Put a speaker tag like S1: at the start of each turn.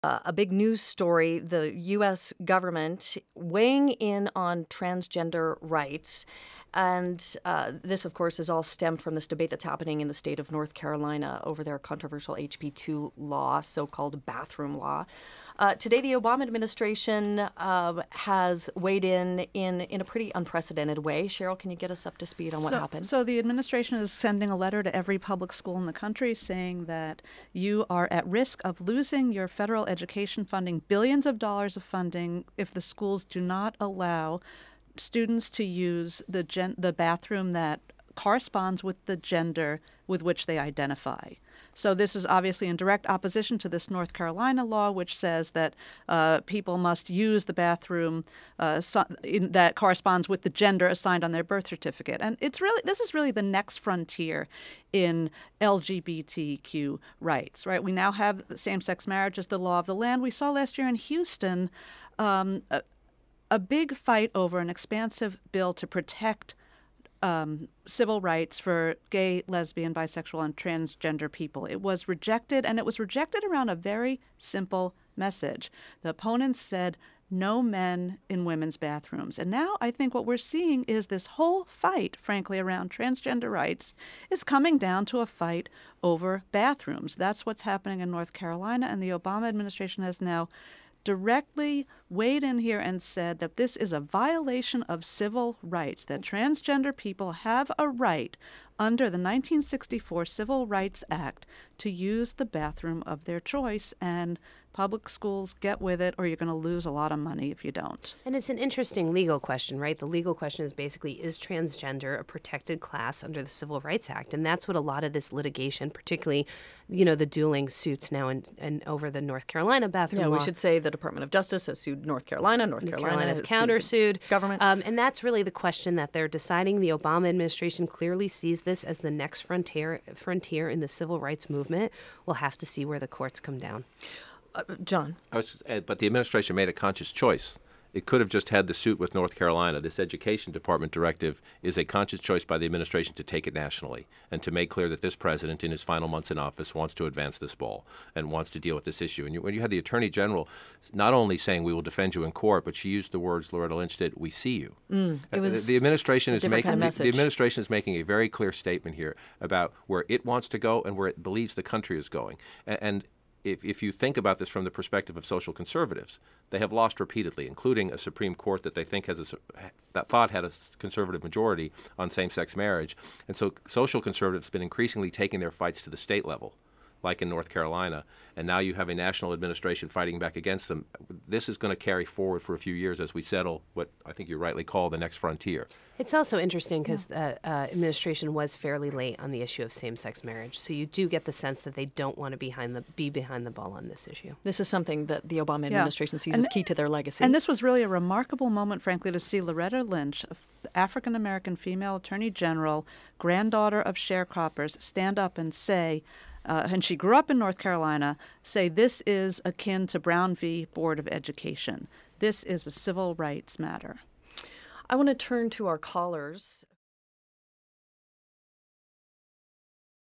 S1: A big news story, the U.S. government weighing in on transgender rights. And this, of course, is all stemmed from this debate that's happening in the state of North Carolina over their controversial HB2 law, so-called bathroom law. Today, the Obama administration has weighed in a pretty unprecedented way. Sheryl, can you get us up to speed on what happened?
S2: So the administration is sending a letter to every public school in the country saying that you are at risk of losing your federal education funding, billions of dollars of funding, if the schools do not allow students to use the bathroom that corresponds with the gender with which they identify. So this is obviously in direct opposition to this North Carolina law, which says that people must use the bathroom that corresponds with the gender assigned on their birth certificate. And this is really the next frontier in LGBTQ rights, right? We now have same-sex marriage as the law of the land. We saw last year in Houston a big fight over an expansive bill to protect civil rights for gay, lesbian, bisexual, and transgender people. It was rejected, and it was rejected around a very simple message. The opponents said, no men in women's bathrooms. And now I think what we're seeing is this whole fight, frankly, around transgender rights is coming down to a fight over bathrooms. That's what's happening in North Carolina, and the Obama administration has now directly weighed in here and said that this is a violation of civil rights, that transgender people have a right under the 1964 Civil Rights Act to use the bathroom of their choice, and public schools get with it or you're going to lose a lot of money if you don't.
S3: And it's an interesting legal question, right? The legal question is basically, is transgender a protected class under the Civil Rights Act? And that's what a lot of this litigation, particularly, the dueling suits now and over the North Carolina bathroom law.
S1: We should say the Department of Justice has sued North Carolina. North Carolina
S3: has countersued
S1: government.
S3: And that's really the question that they're deciding. The Obama administration clearly sees this as the next frontier in the civil rights movement. We'll have to see where the courts come down.
S1: John.
S4: But the administration made a conscious choice. It could have just had the suit with North Carolina. This Education Department directive is a conscious choice by the administration to take it nationally and to make clear that this president, in his final months in office, wants to advance this ball and wants to deal with this issue. And when you had the Attorney General not only saying, we will defend you in court, but she used the words Loretta Lynch did, we see you. The administration is making a very clear statement here about where it wants to go and where it believes the country is going. And if you think about this from the perspective of social conservatives, they have lost repeatedly, including a Supreme Court that they think that thought had a conservative majority on same-sex marriage. And so social conservatives have been increasingly taking their fights to the state level, like in North Carolina, and now you have a national administration fighting back against them. This is going to carry forward for a few years as we settle what I think you rightly call the next frontier.
S3: It's also interesting because the administration was fairly late on the issue of same-sex marriage, so you do get the sense that they don't want to be behind the ball on this issue.
S1: This is something that the Obama administration sees as key to their legacy.
S2: And this was really a remarkable moment, frankly, to see Loretta Lynch, African-American female attorney general, granddaughter of sharecroppers, stand up and say, and she grew up in North Carolina, say this is akin to Brown v. Board of Education. This is a civil rights matter.
S1: I want to turn to our callers.